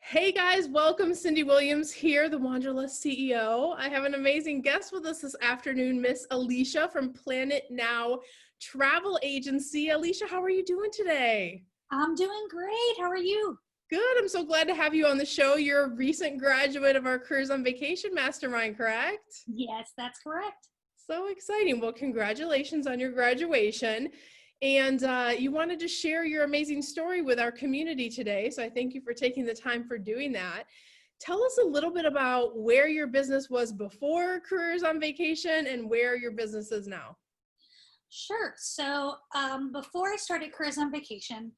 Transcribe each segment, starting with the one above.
Hey guys, welcome. Cyndi Williams here, the Wanderlust CEO. I have an amazing guest with us this afternoon, Miss Elisha from Planet Now Travel Agency. Elisha, how are you doing today? I'm doing great. How are you? Good. I'm so glad to have you on the show. You're a recent graduate of our Careers on Vacation Mastermind, correct? Yes, that's correct. So exciting. Well, congratulations on your graduation. And you wanted to share your amazing story with our community today. So I thank you for taking the time for doing that. Tell us a little bit about where your business was before Careers on Vacation and where your business is now. Sure. So before I started Careers on Vacation,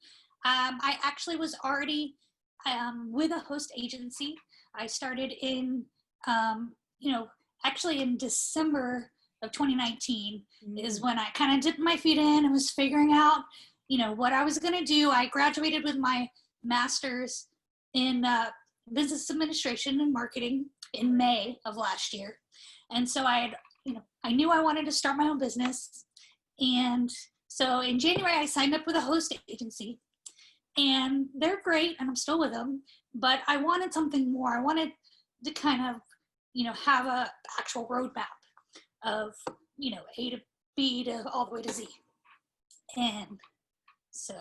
I actually was already with a host agency. I started in, actually in December of 2019 is when I kind of dipped my feet in and was figuring out, what I was going to do. I graduated with my master's in business administration and marketing in May of last year. And so I knew I wanted to start my own business. And so in January, I signed up with a host agency, and they're great, and I'm still with them, but I wanted something more. I wanted to kind of, have a actual roadmap of, A to B to all the way to Z. And so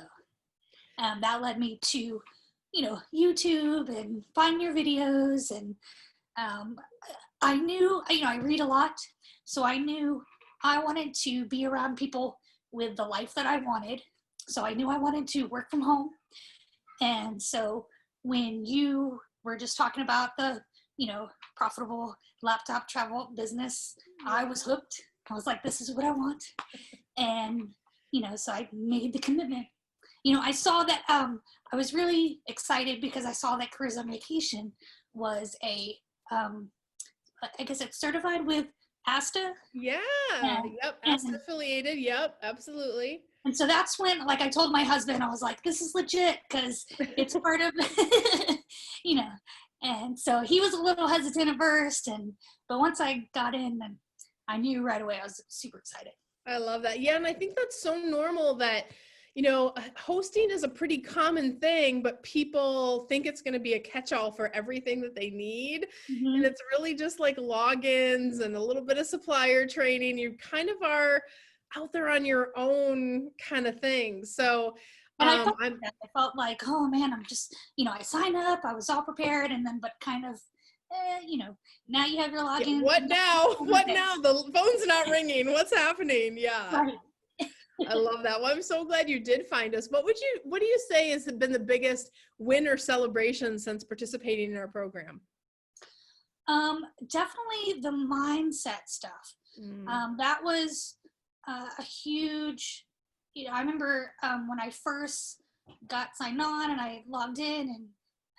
that led me to, YouTube and find your videos. And I knew, I read a lot. So I knew I wanted to be around people with the life that I wanted. So I knew I wanted to work from home. And so when you were just talking about the, profitable laptop travel business, I was hooked. I was like, this is what I want. And, so I made the commitment. I saw that, I was really excited because I saw that Careers on Vacation was I guess it's certified with ASTA. Yeah. Yep. ASTA affiliated. Yep. Absolutely. And so that's when, like, I told my husband, I was like, this is legit because it's part of, and so he was a little hesitant at first. But once I got in, and I knew right away, I was super excited. I love that. Yeah. And I think that's so normal that, hosting is a pretty common thing, but people think it's going to be a catch-all for everything that they need. Mm-hmm. And it's really just like logins and a little bit of supplier training. You kind of are out there on your own kind of thing. So and I felt like, oh man, I'm just, I signed up, I was all prepared, and then, but kind of, now you have your login. Yeah, what now? What now? The phone's not ringing. What's happening? Yeah. Right. I love that. Well, I'm so glad you did find us. What do you say has been the biggest win or celebration since participating in our program? Definitely the mindset stuff. That was a huge, I remember when I first got signed on and I logged in,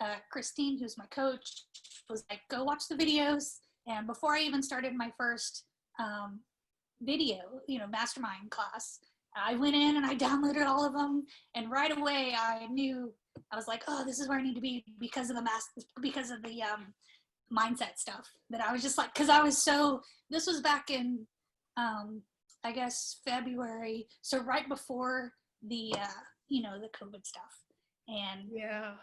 and Christine, who's my coach, was like, go watch the videos. And before I even started my first video, mastermind class, I went in and I downloaded all of them. And right away I knew, I was like, oh, this is where I need to be because of the mindset stuff. That I was just like, because I was this was back in, I guess February. So right before the, the COVID stuff. And yeah,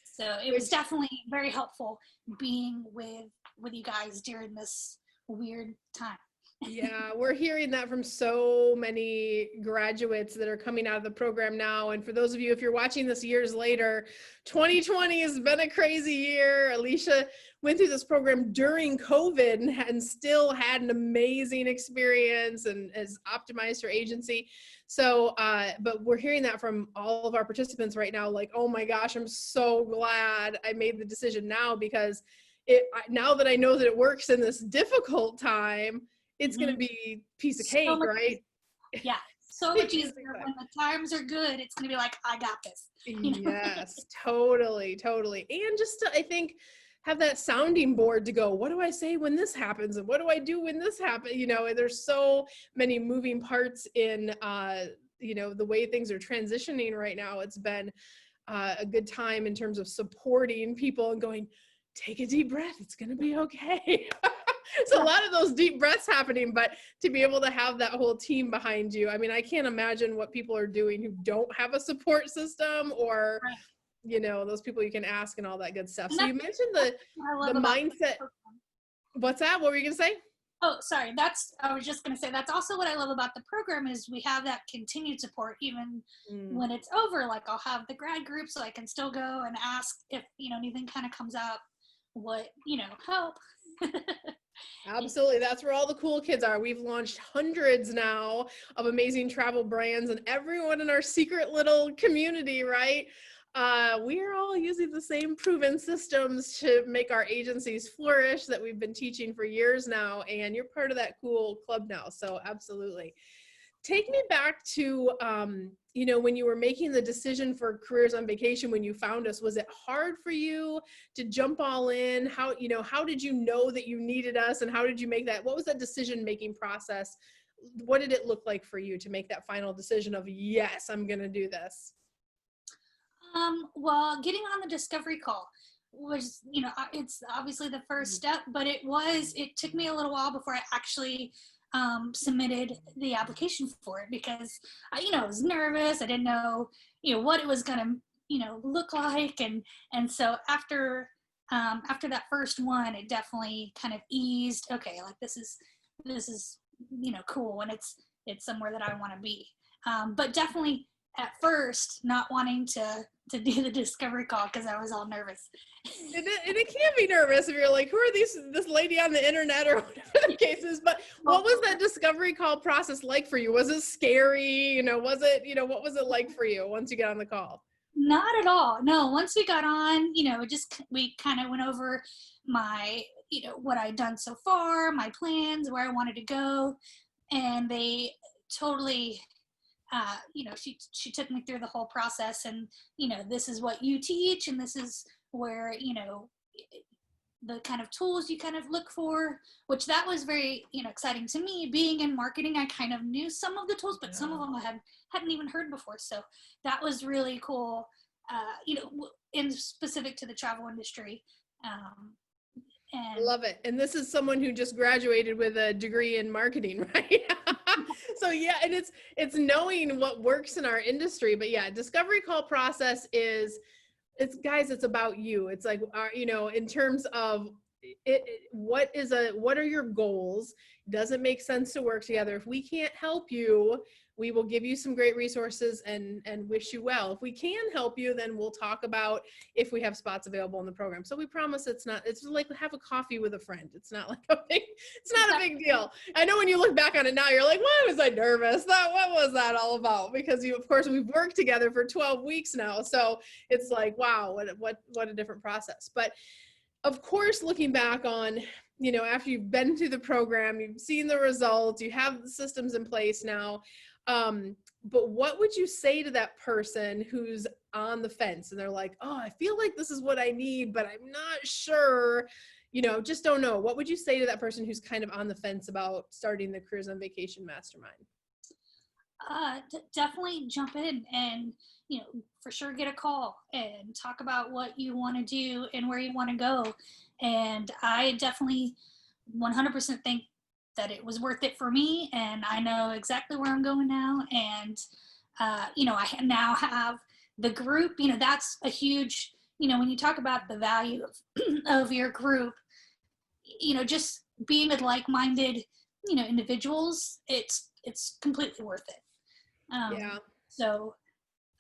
so it was definitely very helpful being with you guys during this weird time. Yeah, we're hearing that from so many graduates that are coming out of the program now. And for those of you, if you're watching this years later, 2020 has been a crazy year. Elisha went through this program during COVID and still had an amazing experience and has optimized her agency. So, but we're hearing that from all of our participants right now, like, oh my gosh, I'm so glad I made the decision now, because now that I know that it works in this difficult time, it's going to be piece of cake, right? Yeah, so much easier. When the times are good, it's going to be like, I got this. Yes, totally. And just to, I think, have that sounding board to go, what do I say when this happens? And what do I do when this happens? There's so many moving parts in, the way things are transitioning right now. It's been a good time in terms of supporting people and going, take a deep breath. It's going to be okay. So a lot of those deep breaths happening, but to be able to have that whole team behind you. I mean, I can't imagine what people are doing who don't have a support system or, those people you can ask and all that good stuff. And So you mentioned the what I love about mindset. What's that? What were you going to say? Oh, sorry. I was just going to say, that's also what I love about the program is we have that continued support even when it's over. Like I'll have the grad group so I can still go and ask if, anything kind of comes up, help. Absolutely. That's where all the cool kids are. We've launched hundreds now of amazing travel brands, and everyone in our secret little community, right? We are all using the same proven systems to make our agencies flourish that we've been teaching for years now, and you're part of that cool club now. So absolutely. Take me back to, when you were making the decision for Careers on Vacation, when you found us, was it hard for you to jump all in? How did you know that you needed us, and how did you make that? What was that decision-making process? What did it look like for you to make that final decision of, yes, I'm going to do this? Well, getting on the discovery call was, it's obviously the first step, but it took me a little while before I actually submitted the application for it because I was nervous. I didn't know, what it was going to, look like. And so after that first one, it definitely kind of eased. Okay. Like this is, cool. And it's somewhere that I want to be. But definitely at first not wanting to do the discovery call because I was all nervous. And it can be nervous if you're like, who are this lady on the internet or whatever the case is. But what was that discovery call process like for you? Was it scary? Was it, what was it like for you once you get on the call? Not at all. No, once we got on, we kind of went over my, what I'd done so far, my plans, where I wanted to go. And they totally, she took me through the whole process and, this is what you teach and this is where, the kind of tools you kind of look for, which that was very, exciting to me. Being in marketing, I kind of knew some of the tools, but some of them I hadn't even heard before. So that was really cool, in specific to the travel industry. And I love it. And this is someone who just graduated with a degree in marketing, right? So yeah, and it's knowing what works in our industry. But yeah, discovery call process it's about you. It's like, in terms of what are your goals? Does it make sense to work together? If we can't help you, we will give you some great resources and wish you well. If we can help you, then we'll talk about if we have spots available in the program. So we promise it's like have a coffee with a friend. It's not a big deal. I know when you look back on it now, you're like, why was I nervous? What was that all about? Because of course we've worked together for 12 weeks now. So it's like, wow, what a different process. But of course, looking back on, after you've been through the program, you've seen the results, you have the systems in place now. But what would you say to that person who's on the fence and they're like, oh, I feel like this is what I need, but I'm not sure, just don't know. What would you say to that person who's kind of on the fence about starting the Careers on Vacation Mastermind? Definitely jump in and, for sure get a call and talk about what you want to do and where you want to go. And I definitely 100% think that it was worth it for me, and I know exactly where I'm going now. And I now have the group. That's a huge, when you talk about the value of your group, just being with like-minded, individuals, it's completely worth it. Yeah. So,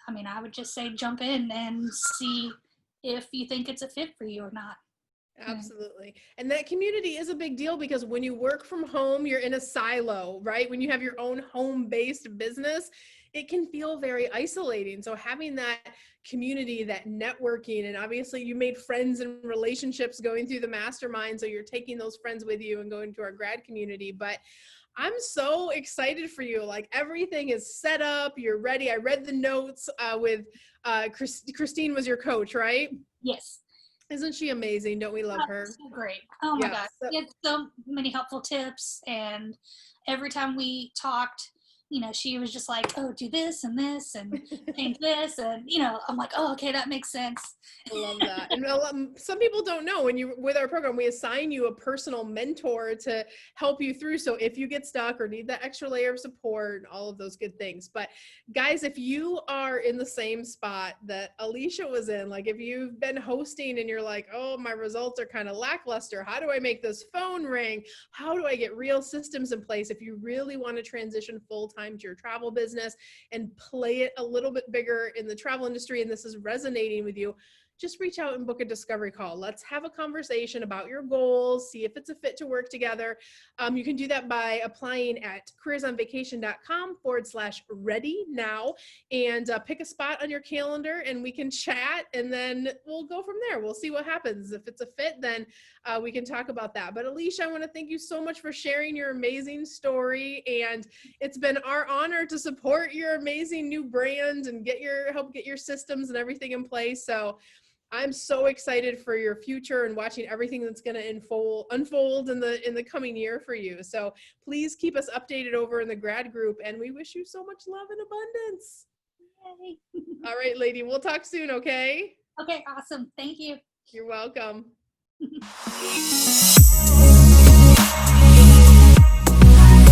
I would just say jump in and see if you think it's a fit for you or not. Absolutely. And that community is a big deal because when you work from home, you're in a silo, right? When you have your own home-based business, it can feel very isolating. So having that community, that networking, and obviously you made friends and relationships going through the mastermind. So you're taking those friends with you and going to our grad community. But I'm so excited for you. Like everything is set up. You're ready. I read the notes with Christine was your coach, right? Yes. Isn't she amazing? Don't we love her? So great. Oh my God. She had so many helpful tips. And every time we talked, she was just like, oh, do this and change this. And, I'm like, oh, okay, that makes sense. I love that. And some people don't know, with our program, we assign you a personal mentor to help you through. So if you get stuck or need that extra layer of support, all of those good things. But guys, if you are in the same spot that Elisha was in, like if you've been hosting and you're like, oh, my results are kind of lackluster. How do I make this phone ring? How do I get real systems in place? If you really want to transition full-time to your travel business and play it a little bit bigger in the travel industry, and this is resonating with you, just reach out and book a discovery call. Let's have a conversation about your goals, see if it's a fit to work together. You can do that by applying at careersonvacation.com/ready now and pick a spot on your calendar and we can chat and then we'll go from there. We'll see what happens. If it's a fit, then we can talk about that. But Elisha, I want to thank you so much for sharing your amazing story. And it's been our honor to support your amazing new brand and help get your systems and everything in place. So I'm so excited for your future and watching everything that's going to unfold in the coming year for you. So please keep us updated over in the grad group, and we wish you so much love and abundance. Yay. All right, lady, we'll talk soon, okay? Okay, awesome. Thank you. You're welcome.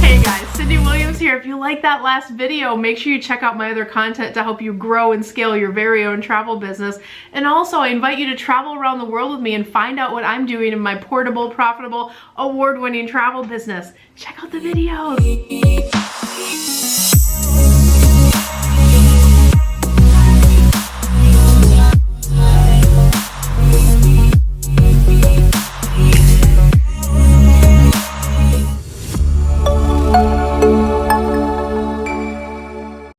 Hey guys, Cyndi Williams here. If you like that last video, make sure you check out my other content to help you grow and scale your very own travel business. And also, I invite you to travel around the world with me and find out what I'm doing in my portable, profitable, award-winning travel business. Check out the videos.